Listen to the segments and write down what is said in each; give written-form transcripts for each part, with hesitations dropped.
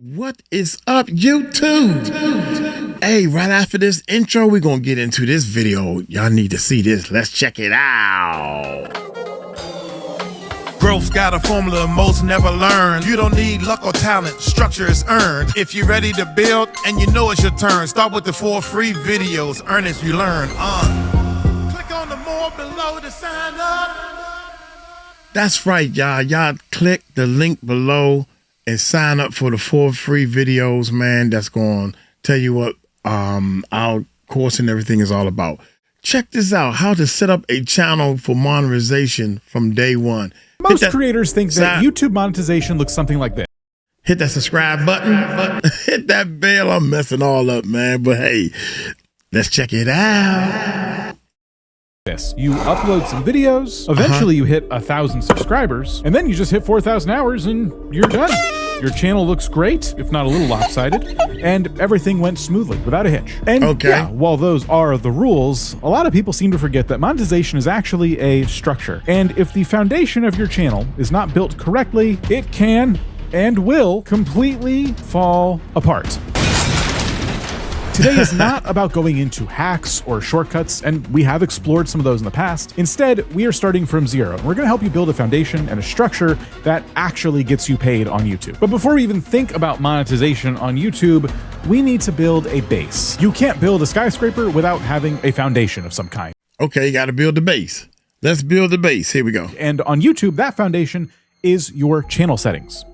What is up, YouTube? Hey, right after this intro, we're going to get into this video. Y'all need to see this. Let's check it out. Growth's got a formula most never learn. You don't need luck or talent, structure is earned. If you're ready to build and you know it's your turn, start with the 4 free videos, earn as you learn. Click on the more below to sign up. That's right, y'all. Y'all click the link below and sign up for the 4 free videos, man. That's going to tell you what our course and everything is all about. Check this out, how to set up a channel for monetization from day one. Most creators think that YouTube monetization looks something like this. Hit that subscribe button, hit that bell. I'm messing all up, man. But hey, let's check it out. You upload some videos, eventually you hit 1,000 subscribers, and then you just hit 4,000 hours and you're done. Your channel looks great, if not a little lopsided, and everything went smoothly without a hitch. And yeah, while those are the rules, a lot of people seem to forget that monetization is actually a structure. And if the foundation of your channel is not built correctly, it can and will completely fall apart. Today is not about going into hacks or shortcuts, and we have explored some of those in the past. Instead, we are starting from zero. We're going to help you build a foundation and a structure that actually gets you paid on YouTube. But before we even think about monetization on YouTube, we need to build a base. You can't build a skyscraper without having a foundation of some kind. Okay, you got to build the base. Let's build the base. Here we go. And on YouTube, that foundation is your channel settings.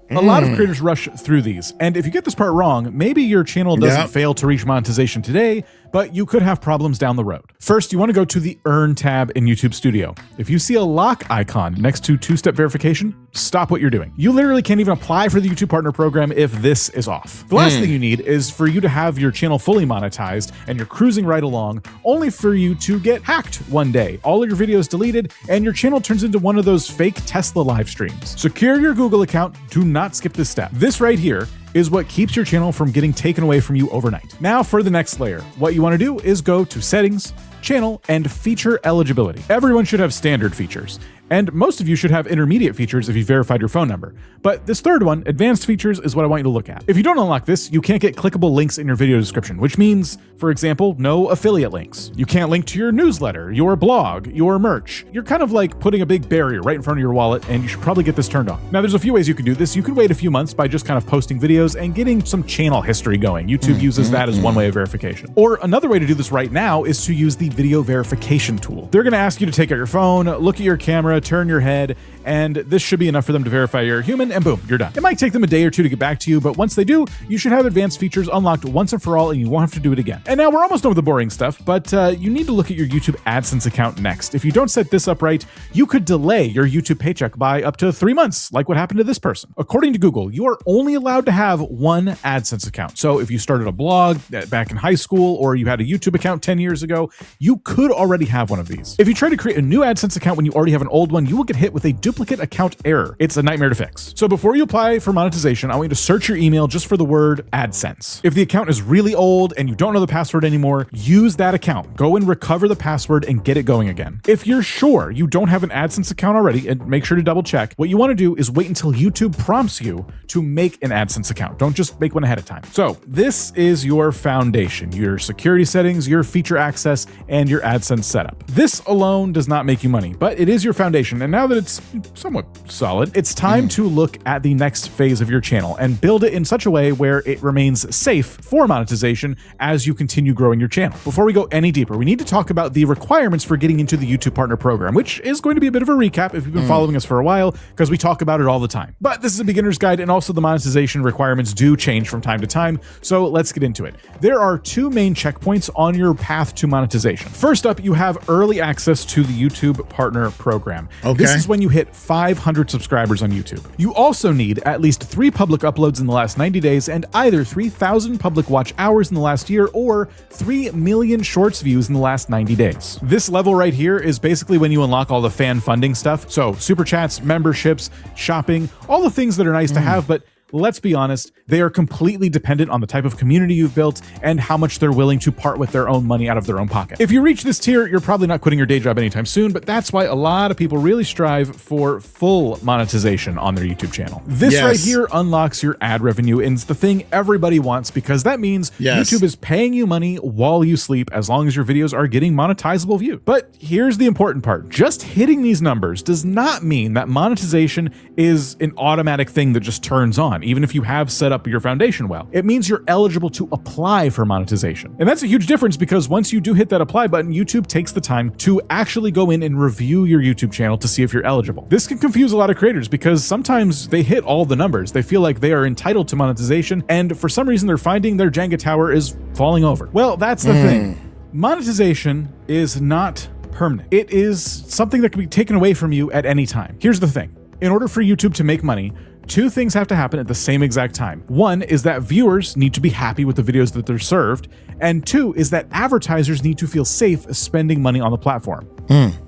A lot of creators rush through these, and if you get this part wrong, maybe your channel doesn't fail to reach monetization today, but you could have problems down the road. First, you want to go to the Earn tab in YouTube Studio. If you see a lock icon next to 2-step verification, stop what you're doing. You literally can't even apply for the YouTube Partner Program if this is off. The last thing you need is for you to have your channel fully monetized and you're cruising right along, only for you to get hacked one day. All of your videos deleted, and your channel turns into one of those fake Tesla live streams. Secure your Google account. Do not skip this step. This right here is what keeps your channel from getting taken away from you overnight. Now for the next layer, what you want to do is go to Settings, Channel, and Feature Eligibility. Everyone should have standard features, and most of you should have intermediate features if you verified your phone number. But this third one, advanced features, is what I want you to look at. If you don't unlock this, you can't get clickable links in your video description, which means, for example, no affiliate links. You can't link to your newsletter, your blog, your merch. You're kind of like putting a big barrier right in front of your wallet, and you should probably get this turned on. Now, there's a few ways you can do this. You could wait a few months by just kind of posting videos and getting some channel history going. YouTube uses that as one way of verification. Or another way to do this right now is to use the video verification tool. They're gonna ask you to take out your phone, look at your camera, turn your head, and this should be enough for them to verify you're a human, and boom, you're done. It might take them a day or two to get back to you, but once they do, you should have advanced features unlocked once and for all, and you won't have to do it again. And now we're almost done with the boring stuff, but you need to look at your YouTube AdSense account next. If you don't set this up right, you could delay your YouTube paycheck by up to 3 months, like what happened to this person. According to Google, you are only allowed to have one AdSense account. So if you started a blog back in high school, or you had a YouTube account 10 years ago, you could already have one of these. If you try to create a new AdSense account when you already have an old one, you will get hit with a duplicate account error. It's a nightmare to fix. So before you apply for monetization, I want you to search your email just for the word AdSense. If the account is really old and you don't know the password anymore, use that account. Go and recover the password and get it going again. If you're sure you don't have an AdSense account already, and make sure to double check, what you want to do is wait until YouTube prompts you to make an AdSense account. Don't just make one ahead of time. So this is your foundation, your security settings, your feature access, and your AdSense setup. This alone does not make you money, but it is your foundation. And now that it's somewhat solid, it's time to look at the next phase of your channel and build it in such a way where it remains safe for monetization as you continue growing your channel. Before we go any deeper, we need to talk about the requirements for getting into the YouTube Partner Program, which is going to be a bit of a recap if you've been following us for a while, because we talk about it all the time. But this is a beginner's guide, and also the monetization requirements do change from time to time, so let's get into it. There are 2 main checkpoints on your path to monetization. First up, you have early access to the YouTube Partner Program. This is when you hit 500 subscribers on YouTube. You also need at least 3 public uploads in the last 90 days and either 3,000 public watch hours in the last year or 3 million shorts views in the last 90 days. This level right here is basically when you unlock all the fan funding stuff. So super chats, memberships, shopping, all the things that are nice to have, but let's be honest, they are completely dependent on the type of community you've built and how much they're willing to part with their own money out of their own pocket. If you reach this tier, you're probably not quitting your day job anytime soon, but that's why a lot of people really strive for full monetization on their YouTube channel. This right here unlocks your ad revenue, and it's the thing everybody wants because that means YouTube is paying you money while you sleep as long as your videos are getting monetizable views. But here's the important part. Just hitting these numbers does not mean that monetization is an automatic thing that just turns on, even if you have set up your foundation well. It means you're eligible to apply for monetization. And that's a huge difference because once you do hit that apply button, YouTube takes the time to actually go in and review your YouTube channel to see if you're eligible. This can confuse a lot of creators because sometimes they hit all the numbers. They feel like they are entitled to monetization, and for some reason they're finding their Jenga tower is falling over. Well, that's the thing. Monetization is not permanent. It is something that can be taken away from you at any time. Here's the thing. In order for YouTube to make money, two things have to happen at the same exact time. One is that viewers need to be happy with the videos that they're served, and two is that advertisers need to feel safe spending money on the platform.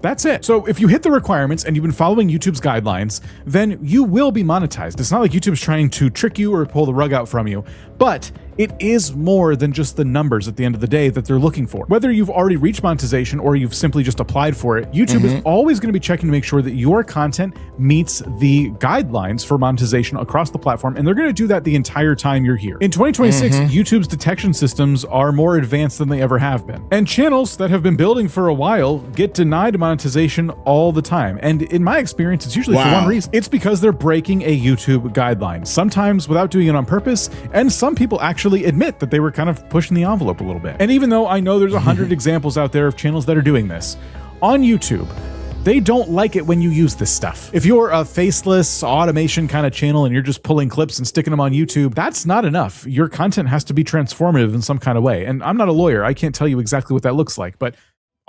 That's it. So if you hit the requirements and you've been following YouTube's guidelines, then you will be monetized. It's not like YouTube's trying to trick you or pull the rug out from you, but it is more than just the numbers at the end of the day that they're looking for. Whether you've already reached monetization or you've simply just applied for it, YouTube is always going to be checking to make sure that your content meets the guidelines for monetization across the platform, and they're going to do that the entire time you're here. In 2026, YouTube's detection systems are more advanced than they ever have been. And channels that have been building for a while get denied monetization all the time. And in my experience, it's usually for one reason. It's because they're breaking a YouTube guideline, sometimes without doing it on purpose, and some people actually admit that they were kind of pushing the envelope a little bit. And even though I know there's 100 examples out there of channels that are doing this, on YouTube, they don't like it when you use this stuff. If you're a faceless automation kind of channel and you're just pulling clips and sticking them on YouTube, that's not enough. Your content has to be transformative in some kind of way. And I'm not a lawyer. I can't tell you exactly what that looks like, but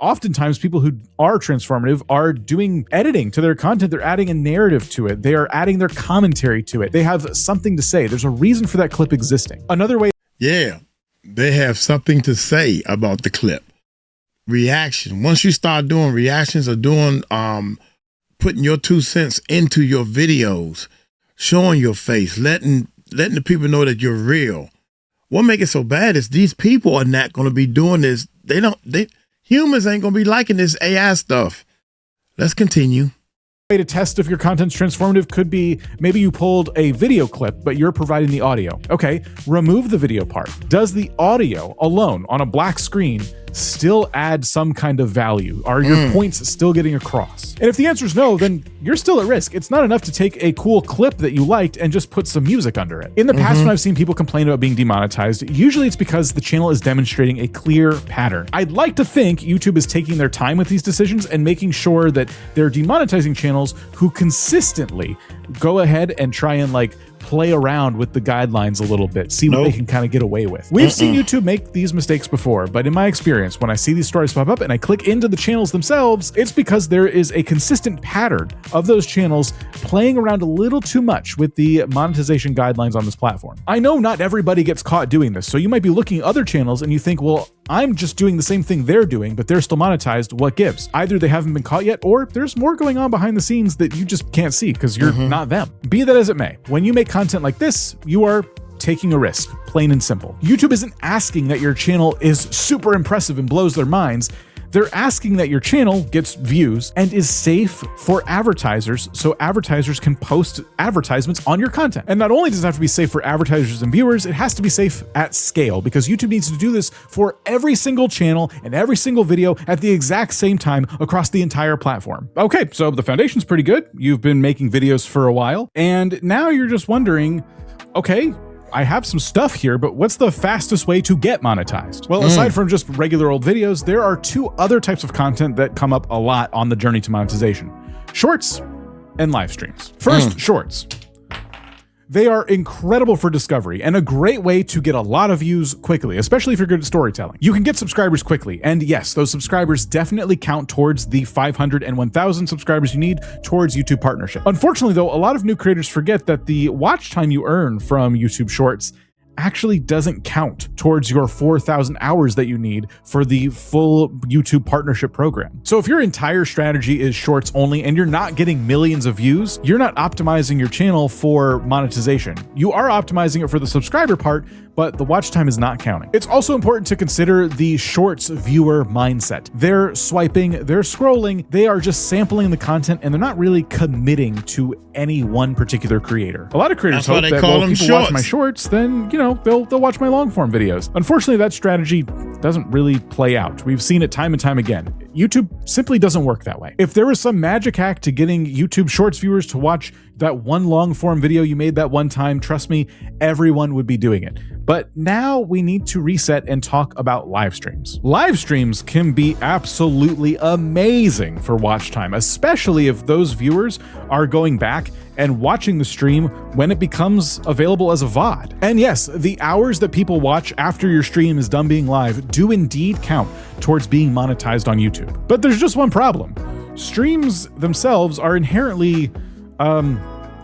oftentimes people who are transformative are doing editing to their content. They're adding a narrative to it. They are adding their commentary to it. They have something to say. There's a reason for that clip existing. Another way. Yeah, they have something to say about the clip. Reaction. Once you start doing reactions or doing, putting your 2 cents into your videos, showing your face, letting the people know that you're real. What makes it so bad is these people are not going to be doing this. Humans ain't going to be liking this AI stuff. Let's continue. Way to test if your content's transformative could be maybe you pulled a video clip, but you're providing the audio. Okay, remove the video part. Does the audio alone on a black screen still add some kind of value? Are your points still getting across? And if the answer is no, then you're still at risk. It's not enough to take a cool clip that you liked and just put some music under it. In the past, when I've seen people complain about being demonetized, usually it's because the channel is demonstrating a clear pattern. I'd like to think YouTube is taking their time with these decisions and making sure that they're demonetizing channels who consistently go ahead and try and play around with the guidelines a little bit, see what they can kind of get away with. We've seen YouTube make these mistakes before, but in my experience, when I see these stories pop up and I click into the channels themselves, it's because there is a consistent pattern of those channels playing around a little too much with the monetization guidelines on this platform. I know not everybody gets caught doing this, so you might be looking at other channels and you think, well, I'm just doing the same thing they're doing, but they're still monetized. What gives? Either they haven't been caught yet, or there's more going on behind the scenes that you just can't see because you're not them. Be that as it may, when you make content like this, you are taking a risk, plain and simple. YouTube isn't asking that your channel is super impressive and blows their minds. They're asking that your channel gets views and is safe for advertisers so advertisers can post advertisements on your content. And not only does it have to be safe for advertisers and viewers, it has to be safe at scale because YouTube needs to do this for every single channel and every single video at the exact same time across the entire platform. Okay, so the foundation's pretty good. You've been making videos for a while, and now you're just wondering, okay, I have some stuff here, but what's the fastest way to get monetized? Well, aside from just regular old videos, there are two other types of content that come up a lot on the journey to monetization: shorts and live streams. First, shorts. They are incredible for discovery and a great way to get a lot of views quickly, especially if you're good at storytelling. You can get subscribers quickly, and yes, those subscribers definitely count towards the 500 and 1,000 subscribers you need towards YouTube partnership. Unfortunately, though, a lot of new creators forget that the watch time you earn from YouTube Shorts actually doesn't count towards your 4,000 hours that you need for the full YouTube partnership program. So if your entire strategy is shorts only and you're not getting millions of views, you're not optimizing your channel for monetization. You are optimizing it for the subscriber part, but the watch time is not counting. It's also important to consider the shorts viewer mindset. They're swiping, they're scrolling, they are just sampling the content, and they're not really committing to any one particular creator. A lot of creators hope that, well, if people watch my shorts, then, they'll watch my long form videos. Unfortunately, that strategy doesn't really play out. We've seen it time and time again. YouTube simply doesn't work that way. If there was some magic hack to getting YouTube Shorts viewers to watch that one long form video you made that one time, trust me, everyone would be doing it. But now we need to reset and talk about live streams. Live streams can be absolutely amazing for watch time, especially if those viewers are going back and watching the stream when it becomes available as a VOD. And yes, the hours that people watch after your stream is done being live do indeed count towards being monetized on YouTube. But there's just one problem. Streams themselves are inherently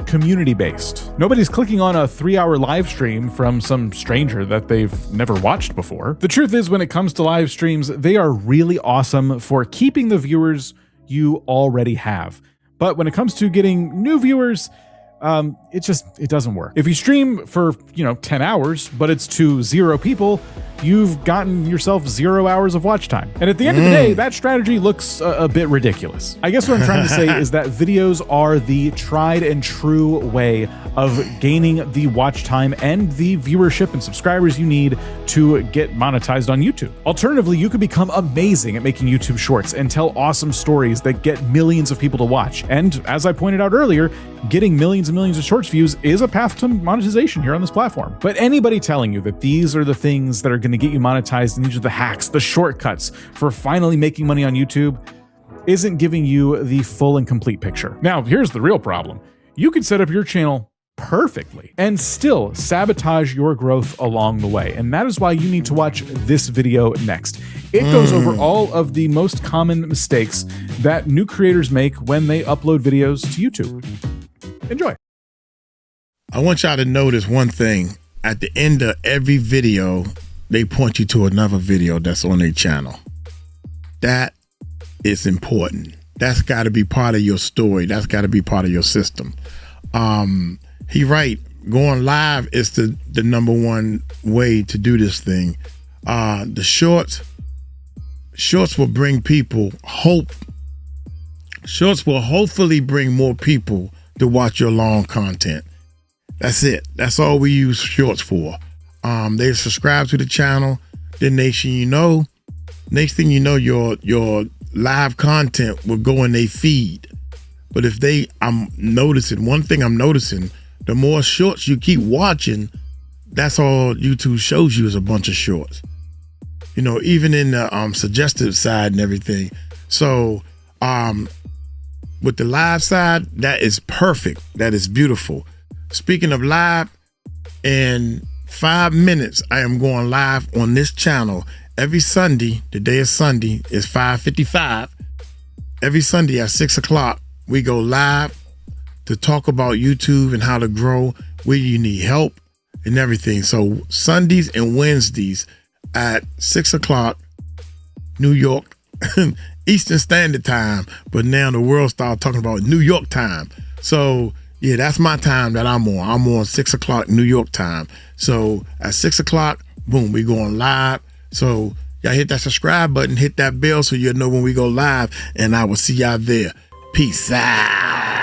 community-based. Nobody's clicking on a 3-hour live stream from some stranger that they've never watched before. The truth is, when it comes to live streams, they are really awesome for keeping the viewers you already have. But when it comes to getting new viewers, it doesn't work. If you stream for 10 hours, but it's to 0 people, you've gotten yourself 0 hours of watch time. And at the end of the day, that strategy looks a bit ridiculous. I guess what I'm trying to say is that videos are the tried and true way of gaining the watch time and the viewership and subscribers you need to get monetized on YouTube. Alternatively, you could become amazing at making YouTube shorts and tell awesome stories that get millions of people to watch. And as I pointed out earlier, getting millions and millions of shorts views is a path to monetization here on this platform. But anybody telling you that these are the things that are going to get you monetized and these are the hacks, the shortcuts for finally making money on YouTube isn't giving you the full and complete picture. Now, here's the real problem. You could set up your channel perfectly and still sabotage your growth along the way. And that is why you need to watch this video next. It goes over all of the most common mistakes that new creators make when they upload videos to YouTube. Enjoy. I want y'all to notice one thing. At the end of every video, they point you to another video that's on their channel. That is important. That's got to be part of your story. That's got to be part of your system. He right. Going live is the number one way to do this thing. The shorts will bring people hope. Shorts will hopefully bring more people to watch your long content. That's it. That's all we use shorts for. They subscribe to the channel. Then next thing you know, your live content will go in their feed. But if I'm noticing, the more shorts you keep watching, that's all YouTube shows you is a bunch of shorts. Even in the suggestive side and everything. So with the live side, that is perfect. That is beautiful. Speaking of live, in 5 minutes, I am going live on this channel every Sunday. The day is Sunday. It's 5:55. Every Sunday at 6 o'clock, we go live to talk about YouTube and how to grow, where you need help and everything. So Sundays and Wednesdays at 6 o'clock, New York, Eastern Standard Time. But now the world started talking about New York time. So yeah, that's my time that I'm on. I'm on 6 o'clock New York time. So at 6 o'clock, boom, we going live. So y'all hit that subscribe button, hit that bell so you'll know when we go live, and I will see y'all there. Peace out.